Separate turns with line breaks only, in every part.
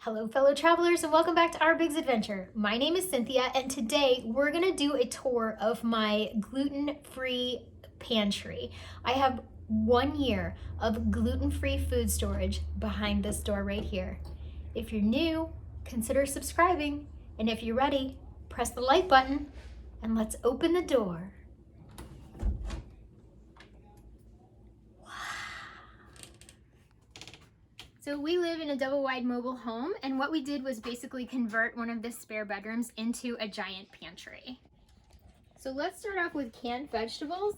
Hello fellow travelers and welcome back to our Big's Adventure. My name is Cynthia and today we're gonna do a tour of my gluten-free pantry. I have 1 year of gluten-free food storage behind this door right here. If you're new, consider subscribing, and if you're ready, press the like button and let's open the door. So we live in a double wide mobile home, and what we did was basically convert one of the spare bedrooms into a giant pantry. So let's start off with canned vegetables.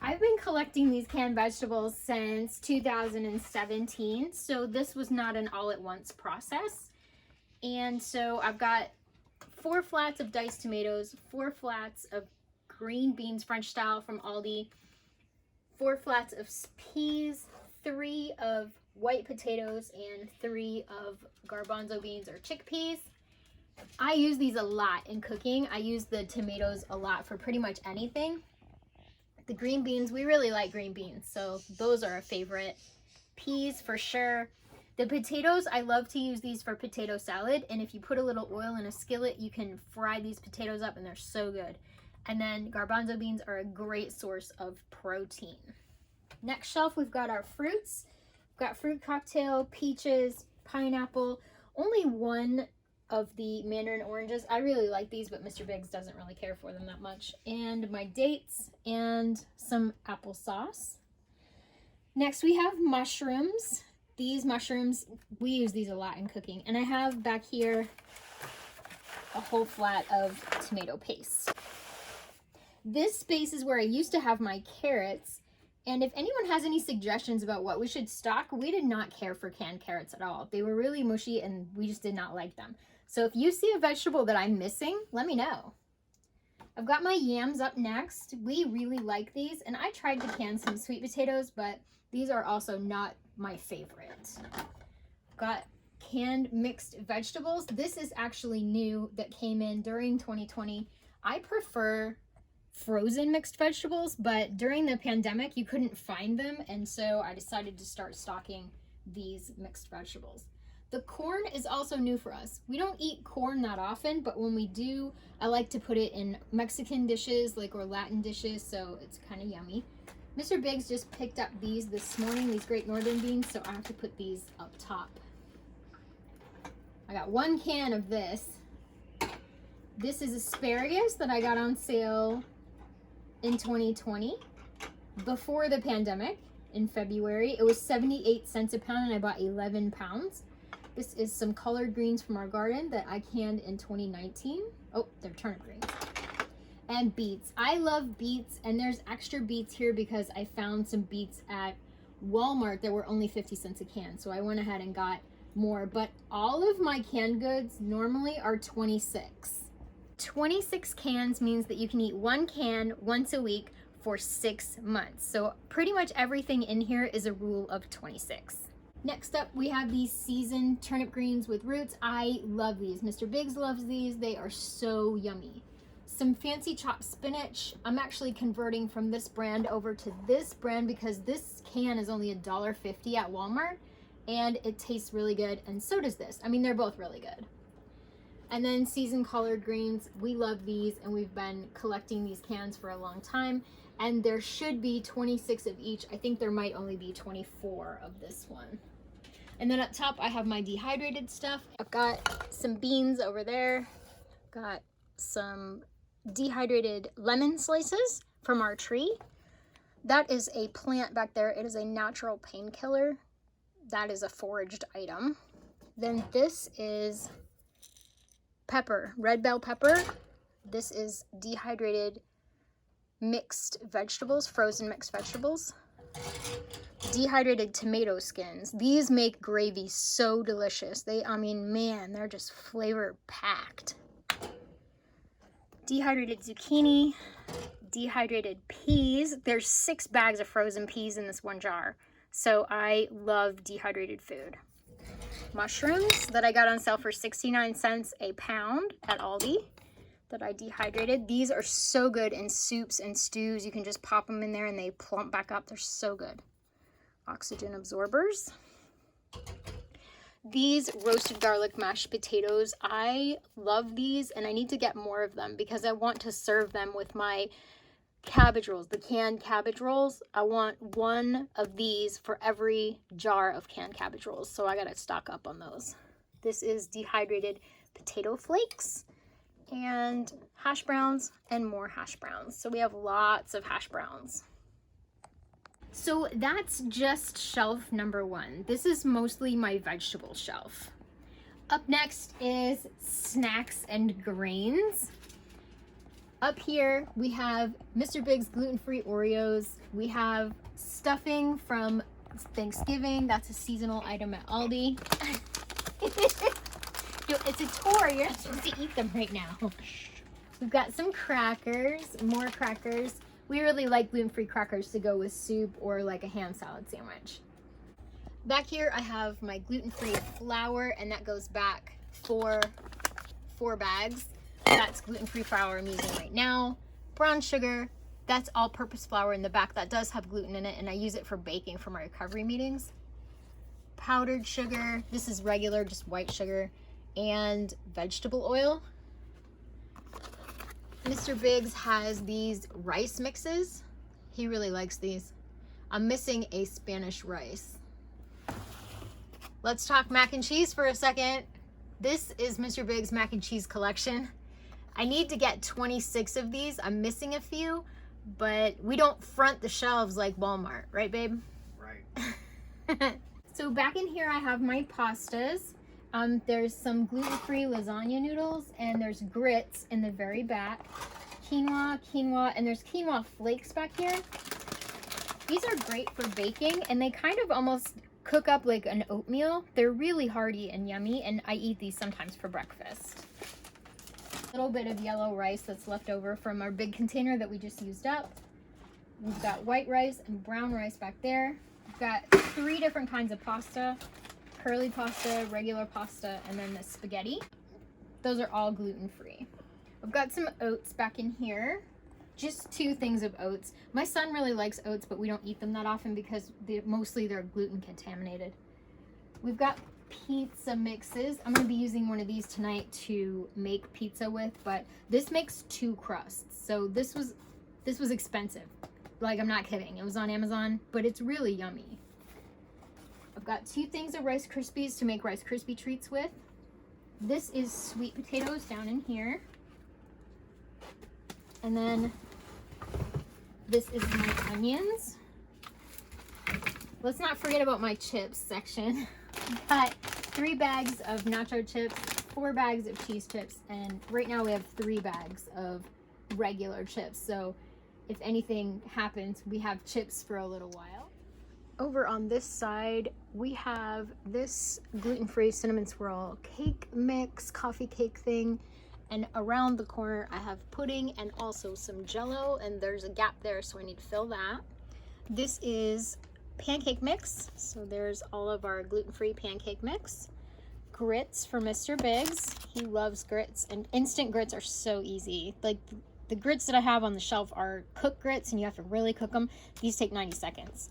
I've been collecting these canned vegetables since 2017, so this was not an all-at-once process. And so I've got 4 flats of diced tomatoes, 4 flats of green beans French style from Aldi, 4 flats of peas, 3 of white potatoes, and 3 of garbanzo beans or chickpeas. I use these a lot in cooking. I use the tomatoes a lot for pretty much anything. The green beans, we really like green beans, so those are a favorite. Peas for sure. The potatoes, I love to use these for potato salad, and if you put a little oil in a skillet, you can fry these potatoes up and they're so good. And then garbanzo beans are a great source of protein. Next shelf, we've got our fruits. We've got fruit cocktail, peaches, pineapple, only 1 of the mandarin oranges. I really like these, but Mr. Biggs doesn't really care for them that much. And my dates and some applesauce. Next, we have mushrooms. These mushrooms, we use these a lot in cooking. And I have back here a whole flat of tomato paste. This space is where I used to have my carrots. And if anyone has any suggestions about what we should stock, we did not care for canned carrots at all. They were really mushy and we just did not like them. So if you see a vegetable that I'm missing, let me know. I've got my yams up next. We really like these, and I tried to can some sweet potatoes, but these are also not my favorite. Got canned mixed vegetables. This is actually new that came in during 2020. I prefer frozen mixed vegetables, but during the pandemic you couldn't find them, and so I decided to start stocking these mixed vegetables. The corn is also new for us. We don't eat corn that often, but when we do, I like to put it in Mexican dishes or Latin dishes, so it's kind of yummy. Mr. Biggs just picked up these this morning, these Great Northern beans, so I have to put these up top. I got 1 can of this. This is asparagus that I got on sale in 2020, before the pandemic, in February. It was 78 cents a pound and I bought 11 pounds. This is some collard greens from our garden that I canned in 2019. Oh, they're turnip greens. And beets. I love beets, and there's extra beets here because I found some beets at Walmart that were only 50 cents a can. So I went ahead and got more, but all of my canned goods normally are 26. 26 cans means that you can eat 1 can once a week for 6 months. So pretty much everything in here is a rule of 26. Next up, we have these seasoned turnip greens with roots. I love these. Mr. Biggs loves these. They are so yummy. Some fancy chopped spinach. I'm actually converting from this brand over to this brand because this can is only $1.50 at Walmart, and it tastes really good, and so does this. I mean, they're both really good. And then seasoned collard greens, we love these, and we've been collecting these cans for a long time, and there should be 26 of each. I think there might only be 24 of this one. And then up top, I have my dehydrated stuff. I've got some beans over there. Got some dehydrated lemon slices from our tree. That is a plant back there. It is a natural painkiller. That is a foraged item. Then this is pepper, red bell pepper. This is dehydrated mixed vegetables, frozen mixed vegetables. Dehydrated tomato skins. These make gravy so delicious. I mean, man, they're just flavor packed. Dehydrated zucchini, dehydrated peas. There's 6 bags of frozen peas in this 1 jar. So I love dehydrated food. Mushrooms that I got on sale for 69 cents a pound at Aldi that I dehydrated. These are so good in soups and stews. You can just pop them in there and they plump back up. They're so good. Oxygen absorbers. These roasted garlic mashed potatoes, I love these and I need to get more of them because I want to serve them with my cabbage rolls, the canned cabbage rolls. I want one of these for every jar of canned cabbage rolls, so I gotta stock up on those. This is dehydrated potato flakes and hash browns and more hash browns. So we have lots of hash browns. So that's just shelf number 1. This is mostly my vegetable shelf. Up next is snacks and grains. Up here we have Mr. Big's gluten-free Oreos. We have stuffing from Thanksgiving. That's a seasonal item at Aldi. It's a tour. You're not supposed to eat them right now. We've got some crackers, more crackers. We really like gluten-free crackers to go with soup or like a ham salad sandwich. Back here I have my gluten-free flour, and that goes back for 4 bags. That's gluten-free flour I'm using right now. Brown sugar, that's all-purpose flour in the back. That does have gluten in it, and I use it for baking for my recovery meetings. Powdered sugar, this is regular, just white sugar, and vegetable oil. Mr. Biggs has these rice mixes. He really likes these. I'm missing a Spanish rice. Let's talk mac and cheese for a second. This is Mr. Biggs' mac and cheese collection. I need to get 26 of these. I'm missing a few, but we don't front the shelves like Walmart, right, babe?
Right.
So back in here I have my pastas. There's some gluten-free lasagna noodles, and there's grits in the very back. Quinoa, and there's quinoa flakes back here. These are great for baking, and they kind of almost cook up like an oatmeal. They're really hearty and yummy, and I eat these sometimes for breakfast. A little bit of yellow rice that's left over from our big container that we just used up. We've got white rice and brown rice back there. We've got 3 different kinds of pasta. Curly pasta, regular pasta, and then the spaghetti. Those are all gluten-free. I've got some oats back in here. Just 2 things of oats. My son really likes oats, but we don't eat them that often because mostly they're gluten contaminated. We've got pizza mixes. I'm going to be using one of these tonight to make pizza with, but this makes 2 crusts. So this was expensive. Like, I'm not kidding. It was on Amazon, but it's really yummy. I've got 2 things of Rice Krispies to make Rice Krispie treats with. This is sweet potatoes down in here. And then this is my onions. Let's not forget about my chips section. I've got 3 bags of nacho chips, 4 bags of cheese chips, and right now we have 3 bags of regular chips. So if anything happens, we have chips for a little while. Over on this side, we have this gluten-free cinnamon swirl cake mix, coffee cake thing. And around the corner, I have pudding and also some Jell-O, and there's a gap there, so I need to fill that. This is pancake mix. So there's all of our gluten-free pancake mix. Grits for Mr. Biggs. He loves grits, and instant grits are so easy. Like, the grits that I have on the shelf are cooked grits, and you have to really cook them. These take 90 seconds.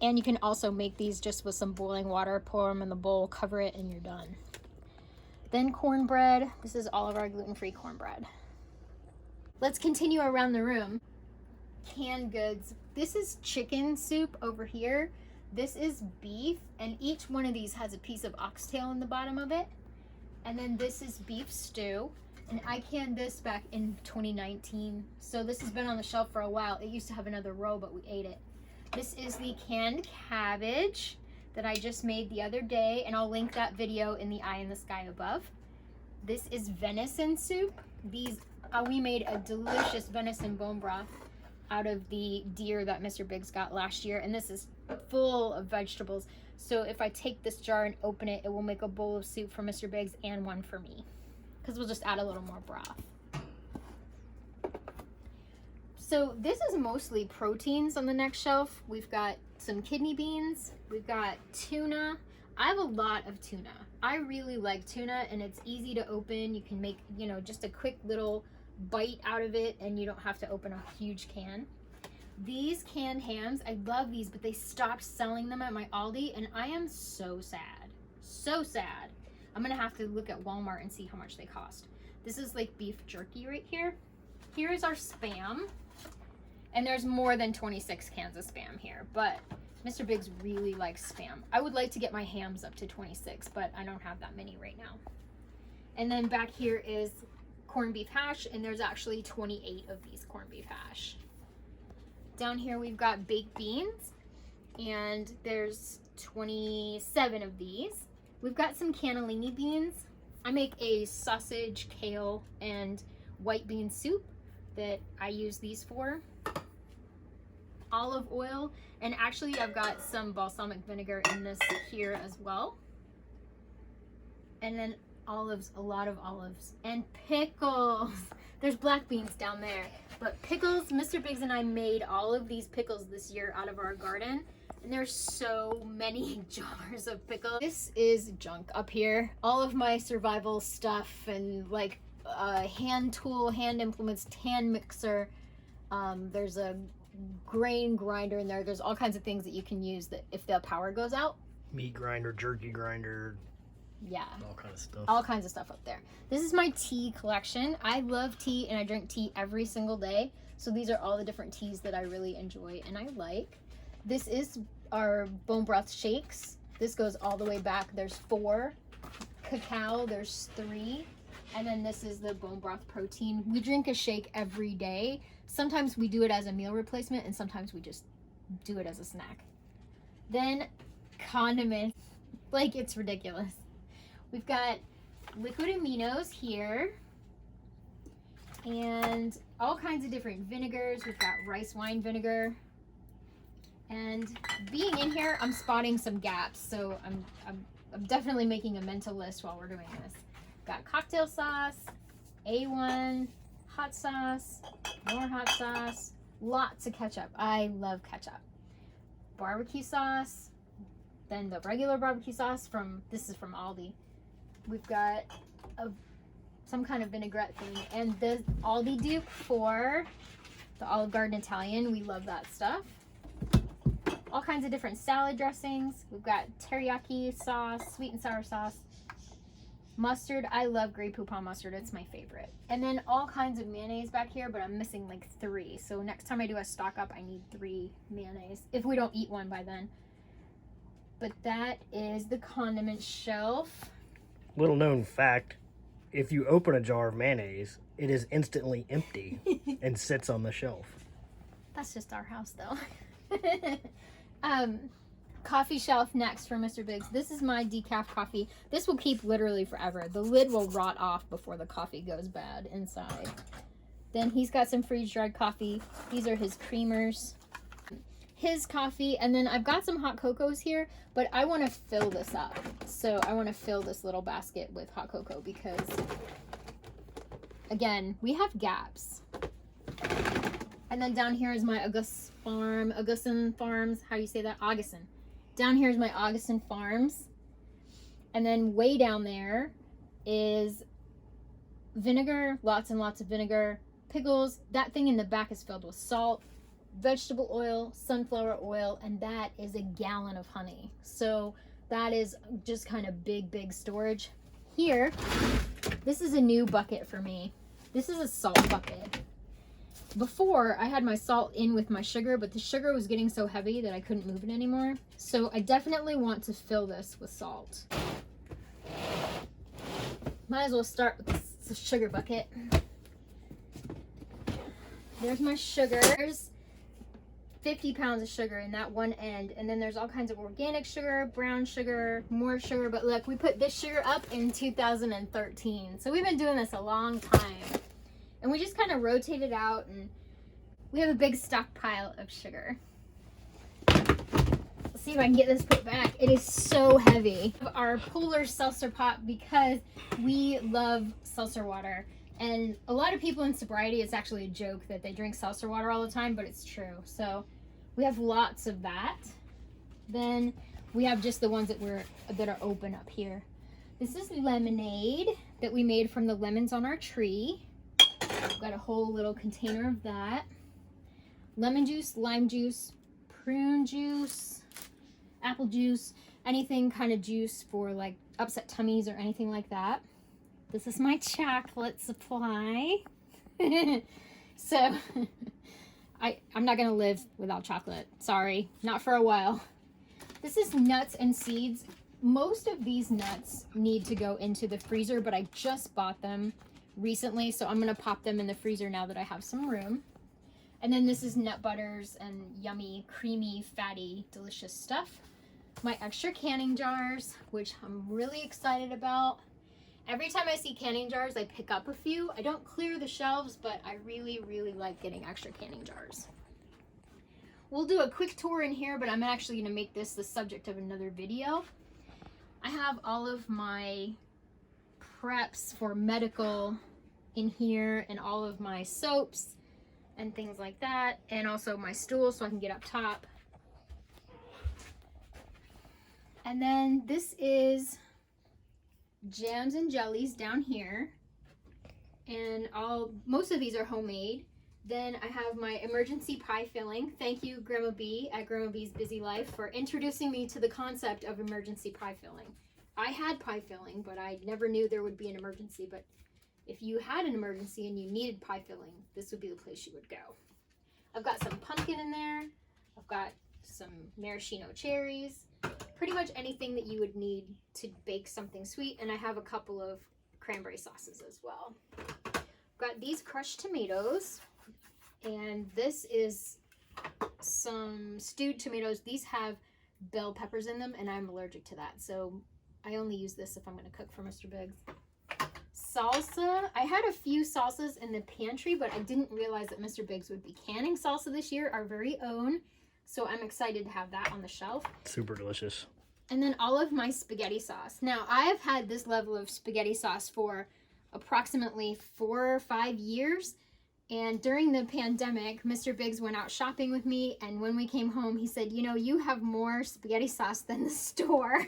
And you can also make these just with some boiling water, pour them in the bowl, cover it, and you're done. Then cornbread. This is all of our gluten-free cornbread. Let's continue around the room. Canned goods. This is chicken soup over here. This is beef, and each one of these has a piece of oxtail in the bottom of it. And then this is beef stew. And I canned this back in 2019. So this has been on the shelf for a while. It used to have another row, but we ate it. This is the canned cabbage that I just made the other day, and I'll link that video in the eye in the sky above. This is venison soup. We made a delicious venison bone broth out of the deer that Mr. Biggs got last year, and this is full of vegetables. So if I take this jar and open it, it will make a bowl of soup for Mr. Biggs and one for me, because we'll just add a little more broth. So this is mostly proteins on the next shelf. We've got some kidney beans. We've got tuna. I have a lot of tuna. I really like tuna, and it's easy to open. You can make, just a quick little bite out of it, and you don't have to open a huge can. These canned hams, I love these, but they stopped selling them at my Aldi, and I am so sad. So sad. I'm gonna have to look at Walmart and see how much they cost. This is like beef jerky right here. Here's our Spam. And there's more than 26 cans of Spam here, but Mr. Biggs really likes Spam. I would like to get my hams up to 26, but I don't have that many right now. And then back here is corned beef hash, and there's actually 28 of these corned beef hash. Down here we've got baked beans, and there's 27 of these. We've got some cannellini beans. I make a sausage, kale, and white bean soup that I use these for. Olive oil, and actually I've got some balsamic vinegar in this here as well. And then olives, a lot of olives, and pickles. There's black beans down there, but pickles, Mr. Biggs and I made all of these pickles this year out of our garden, and there's so many jars of pickles. This is junk up here. All of my survival stuff and like hand tool, hand implements, hand mixer. There's a grain grinder in there. There's all kinds of things that you can use that if the power goes out.
Meat grinder, jerky grinder.
Yeah.
All kinds of stuff.
All kinds of stuff up there. This is my tea collection. I love tea and I drink tea every single day. So these are all the different teas that I really enjoy and I like. This is our bone broth shakes. This goes all the way back. There's 4. Cacao, there's 3. And then this is the bone broth protein. We drink a shake every day. Sometimes we do it as a meal replacement and sometimes we just do it as a snack. Then condiments, like it's ridiculous. We've got liquid aminos here and all kinds of different vinegars. We've got rice wine vinegar. And being in here, I'm spotting some gaps. So I'm definitely making a mental list while we're doing this. Got cocktail sauce, A1, hot sauce, more hot sauce, lots of ketchup. I love ketchup. Barbecue sauce, then the regular barbecue sauce this is from Aldi. We've got some kind of vinaigrette thing, and the Aldi dupe for the Olive Garden Italian. We love that stuff. All kinds of different salad dressings. We've got teriyaki sauce, sweet and sour sauce, mustard. I love Grey Poupon mustard. It's my favorite. And then all kinds of mayonnaise back here, but I'm missing like 3. So next time I do a stock up, I need 3 mayonnaise if we don't eat one by then. But that is the condiment shelf.
Little known fact, if you open a jar of mayonnaise, it is instantly empty and sits on the shelf.
That's just our house though. Coffee shelf next for Mr. Biggs. This is my decaf coffee. This will keep literally forever. The lid will rot off before the coffee goes bad inside. Then he's got some freeze-dried coffee. These are his creamers. His coffee, and then I've got some hot cocos here, but I want to fill this up. So I want to fill this little basket with hot cocoa because, again, we have gaps. And then down here is my Augustin Farms. How do you say that? Augustin. Down here is my Augustin Farms. And then way down there is vinegar, lots and lots of vinegar. Pickles. That thing in the back is filled with salt, vegetable oil, sunflower oil, and that is a gallon of honey. So that is just kind of big storage. Here, this is a new bucket for me. This is a salt bucket. Before, I had my salt in with my sugar, but the sugar was getting so heavy that I couldn't move it anymore. So I definitely want to fill this with salt. Might as well start with the sugar bucket. There's my sugar. There's 50 pounds of sugar in that one end. And then there's all kinds of organic sugar, brown sugar, more sugar. But look, we put this sugar up in 2013. So we've been doing this a long time. And we just kind of rotate it out, and we have a big stockpile of sugar. Let's see if I can get this put back. It is so heavy. Our Polar seltzer pot because we love seltzer water. And a lot of people in sobriety, it's actually a joke that they drink seltzer water all the time, but it's true. So we have lots of that. Then we have just the ones that are open up here. This is lemonade that we made from the lemons on our tree. Got a whole little container of that. Lemon juice, lime juice, prune juice, apple juice. anything kind of juice for like upset tummies or anything like that. This is my chocolate supply. So I'm not gonna live without chocolate. Sorry, not for a while. This is nuts and seeds. Most of these nuts need to go into the freezer, but I just bought them recently, so I'm gonna pop them in the freezer now that I have some room. And then this is nut butters and yummy, creamy, fatty, delicious stuff. My extra canning jars, which I'm really excited about. Every time I see canning jars, I pick up a few. I don't clear the shelves, but I really, really like getting extra canning jars. We'll do a quick tour in here, but I'm actually going to make this the subject of another video. I have all of my preps for medical in here and all of my soaps and things like that, and also my stool so I can get up top. And then this is jams and jellies down here, and most of these are homemade. Then I have my emergency pie filling. Thank you, Grandma B at Grandma B's Busy Life, for introducing me to the concept of emergency pie filling. I had pie filling, but I never knew there would be an emergency. But if you had an emergency and you needed pie filling, this would be the place you would go. I've got some pumpkin in there. I've got some maraschino cherries. Pretty much anything that you would need to bake something sweet. And I have a couple of cranberry sauces as well. I've got these crushed tomatoes. And this is some stewed tomatoes. These have bell peppers in them, and I'm allergic to that. So I only use this if I'm going to cook for Mr. Biggs. Salsa. I had a few salsas in the pantry, but I didn't realize that Mr. Biggs would be canning salsa this year, our very own. So I'm excited to have that on the shelf.
Super delicious.
And then all of my spaghetti sauce. Now, I have had this level of spaghetti sauce for approximately 4 or 5 years. And during the pandemic, Mr. Biggs went out shopping with me. And when we came home, he said, you know, you have more spaghetti sauce than the store.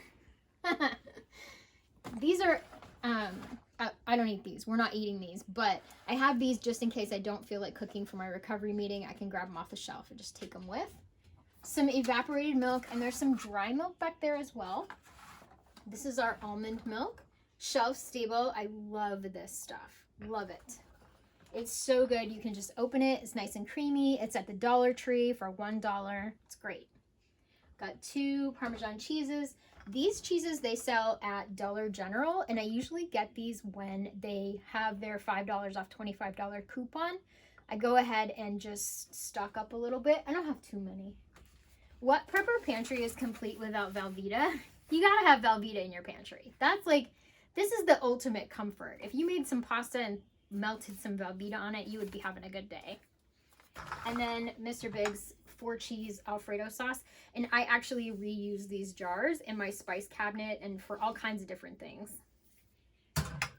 These are, I don't eat these. We're not eating these. But I have these just in case I don't feel like cooking for my recovery meeting. I can grab them off the shelf and just take them with. Some evaporated milk, and there's some dry milk back there as well. This is our almond milk. Shelf stable. I love this stuff. Love it. It's so good. You can just open it. It's nice and creamy. It's at the Dollar Tree for $1. It's great. Got 2 Parmesan cheeses. These cheeses they sell at Dollar General, and I usually get these when they have their $5 off $25 coupon. I go ahead and just stock up a little bit. I don't have too many. What prepper pantry is complete without Velveeta? You gotta have Velveeta in your pantry. That's like, this is the ultimate comfort. If you made some pasta and melted some Velveeta on it, you would be having a good day. And then Mr. Biggs 4-cheese Alfredo sauce. And I actually reuse these jars in my spice cabinet and for all kinds of different things.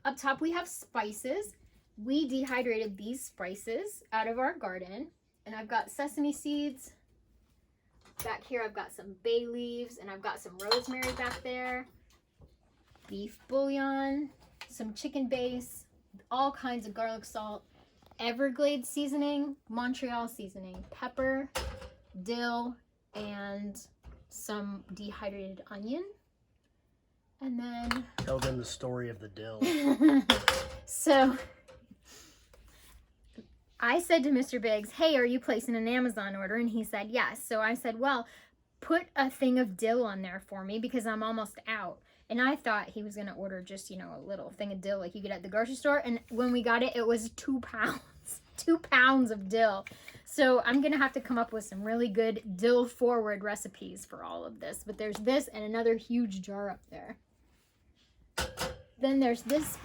Up top we have spices. We dehydrated these spices out of our garden. And I've got sesame seeds. Back here I've got some bay leaves, and I've got some rosemary back there. Beef bouillon, some chicken base, all kinds of garlic salt, Everglades seasoning, Montreal seasoning, pepper, dill, and some dehydrated onion. And then
Tell them the story of the dill.
So I said to Mr. Biggs, hey, are you placing an Amazon order? And he said yes. So I said, well, put a thing of dill on there for me because I'm almost out. And I thought he was going to order just, you know, a little thing of dill like you get at the grocery store. And when we got it, it was 2 pounds. 2 pounds of dill. So I'm going to have to come up with some really good dill forward recipes for all of this. But there's this and another huge jar up there. Then there's this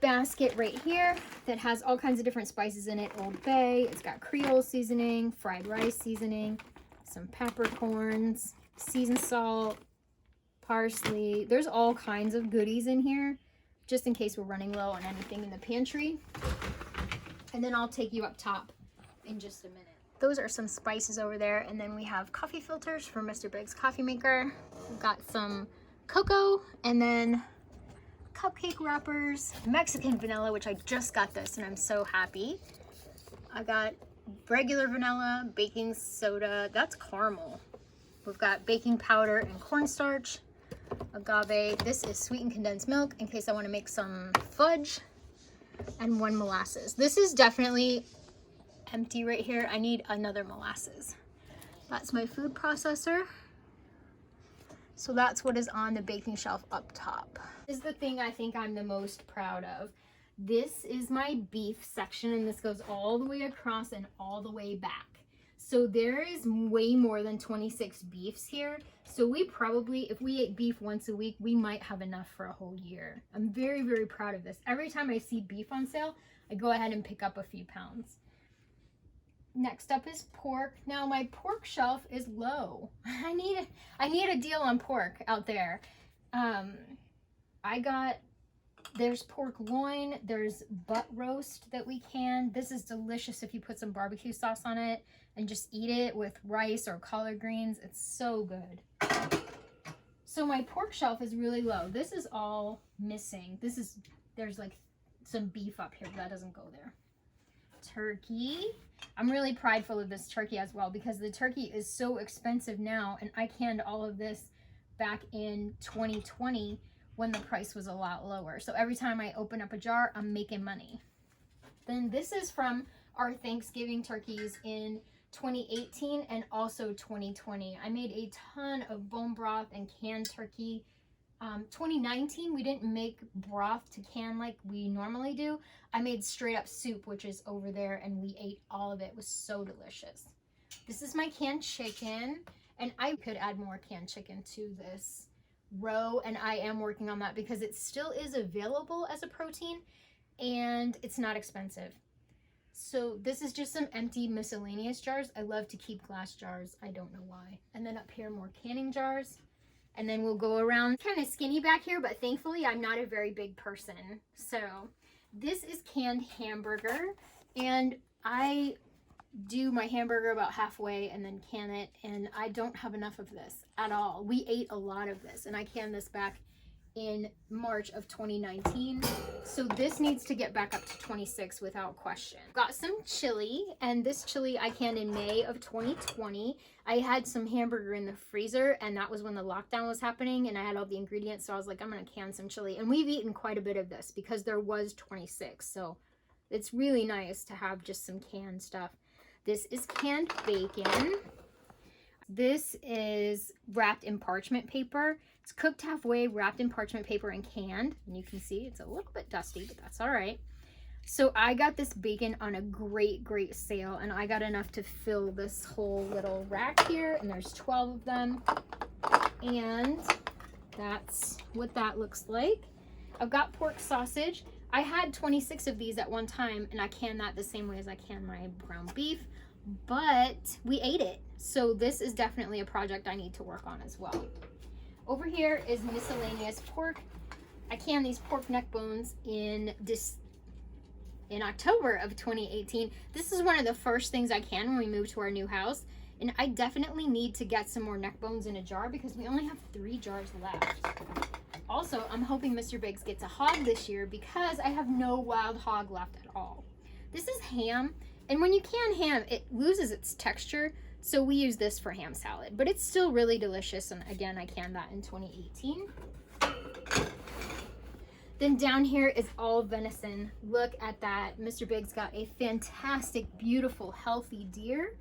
basket right here that has all kinds of different spices in it. Old Bay, it's got Creole seasoning, fried rice seasoning, some peppercorns, seasoned salt, parsley. There's all kinds of goodies in here just in case we're running low on anything in the pantry. And then I'll take you up top in just a minute. Those are some spices over there. And then we have coffee filters for Mr. Biggs coffee maker. We've got some cocoa, and then cupcake wrappers, Mexican vanilla, which I just got this and I'm so happy. I got regular vanilla, baking soda, that's caramel. We've got baking powder and cornstarch, agave. This is sweetened condensed milk in case I want to make some fudge, and 1 molasses. This is definitely empty right here. I need another molasses. That's my food processor. So that's what is on the baking shelf up top. This is the thing I think I'm the most proud of. This is my beef section, and this goes all the way across and all the way back. So there is way more than 26 beefs here. So we probably, if we ate beef once a week, we might have enough for a whole year. I'm very, very proud of this. Every time I see beef on sale, I go ahead and pick up a few pounds. Next up is pork. Now my pork shelf is low. I need a deal on pork out there. There's pork loin, there's butt roast that we can. This is delicious if you put some barbecue sauce on it and just eat it with rice or collard greens. It's so good. So my pork shelf is really low. This is all missing. There's like some beef up here, but that doesn't go there. Turkey. I'm really prideful of this turkey as well because the turkey is so expensive now, and I canned all of this back in 2020 when the price was a lot lower. So every time I open up a jar, I'm making money. Then this is from our Thanksgiving turkeys in 2018 and also 2020. I made a ton of bone broth and canned turkey. 2019, we didn't make broth to can like we normally do. I made straight up soup, which is over there, and we ate all of it. It was so delicious. This is my canned chicken, and I could add more canned chicken to this row, and I am working on that because it still is available as a protein and it's not expensive. So this is just some empty miscellaneous jars. I love to keep glass jars. I don't know why. And then up here, more canning jars. And then we'll go around. Kind of skinny back here, but thankfully I'm not a very big person. So this is canned hamburger, and I do my hamburger about halfway and then can it, and I don't have enough of this at all. We ate a lot of this, and I canned this back in March of 2019. So this needs to get back up to 26 without question. Got some chili, and this chili I canned in May of 2020. I had some hamburger in the freezer, and that was when the lockdown was happening, and I had all the ingredients, so I was like, I'm gonna can some chili. And we've eaten quite a bit of this because there was 26, so it's really nice to have just some canned stuff. This is canned bacon. This is wrapped in parchment paper. It's cooked halfway, wrapped in parchment paper, and canned. And you can see it's a little bit dusty, but that's all right. So I got this bacon on a great, great sale, and I got enough to fill this whole little rack here, and there's 12 of them. And that's what that looks like. I've got pork sausage. I had 26 of these at one time, and I canned that the same way as I can my ground beef, but we ate it. So this is definitely a project I need to work on as well. Over here is miscellaneous pork. I canned these pork neck bones in October of 2018. This is one of the first things I canned when we moved to our new house, and I definitely need to get some more neck bones in a jar because we only have 3 jars left. Also, I'm hoping Mr. Biggs gets a hog this year because I have no wild hog left at all. This is ham, and when you can ham, it loses its texture, so we use this for ham salad, but it's still really delicious, and again, I canned that in 2018. Then down here is all venison. Look at that. Mr. Biggs got a fantastic, beautiful, healthy deer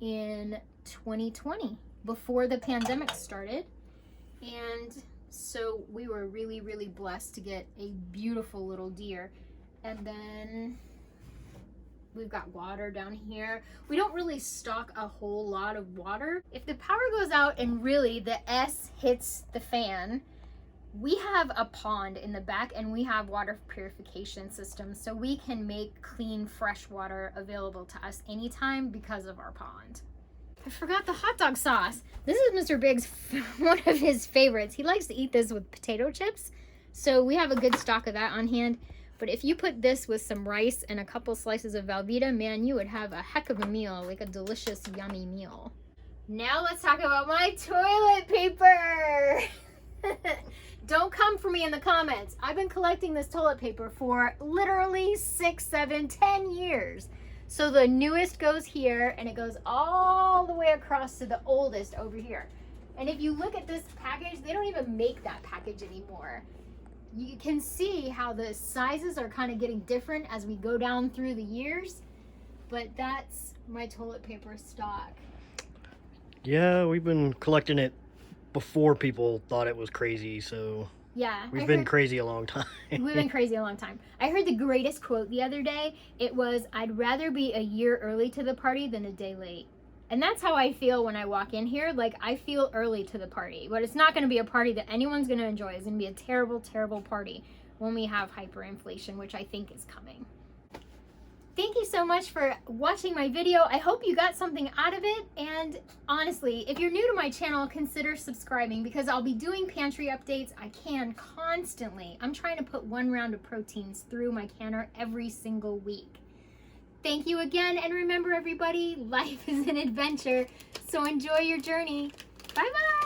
in 2020 before the pandemic started, and so we were really, really blessed to get a beautiful little deer. And then we've got water down here. We don't really stock a whole lot of water. If the power goes out and really the S hits the fan, we have a pond in the back, and we have water purification systems, so we can make clean, fresh water available to us anytime because of our pond. I forgot the hot dog sauce. This is Mr. Biggs, one of his favorites. He likes to eat this with potato chips, so we have a good stock of that on hand. But if you put this with some rice and a couple slices of Velveeta, man, you would have a heck of a meal, like a delicious, yummy meal. Now let's talk about my toilet paper. Don't come for me in the comments. I've been collecting this toilet paper for literally 6, 7, 10 years. So the newest goes here, and it goes all the way across to the oldest over here. And if you look at this package, they don't even make that package anymore. You can see how the sizes are kind of getting different as we go down through the years. But that's my toilet paper stock.
Yeah, we've been collecting it before people thought it was crazy, so
Yeah.
we've been crazy a long time.
We've been crazy a long time. I heard the greatest quote the other day. It was, "I'd rather be a year early to the party than a day late." And that's how I feel when I walk in here. Like, I feel early to the party, but it's not going to be a party that anyone's going to enjoy. It's going to be a terrible, terrible party when we have hyperinflation, which I think is coming. Thank you so much for watching my video. I hope you got something out of it. And honestly, if you're new to my channel, consider subscribing because I'll be doing pantry updates. I can constantly. I'm trying to put 1 round of proteins through my canner every single week. Thank you again, and remember everybody, life is an adventure, so enjoy your journey. Bye-bye!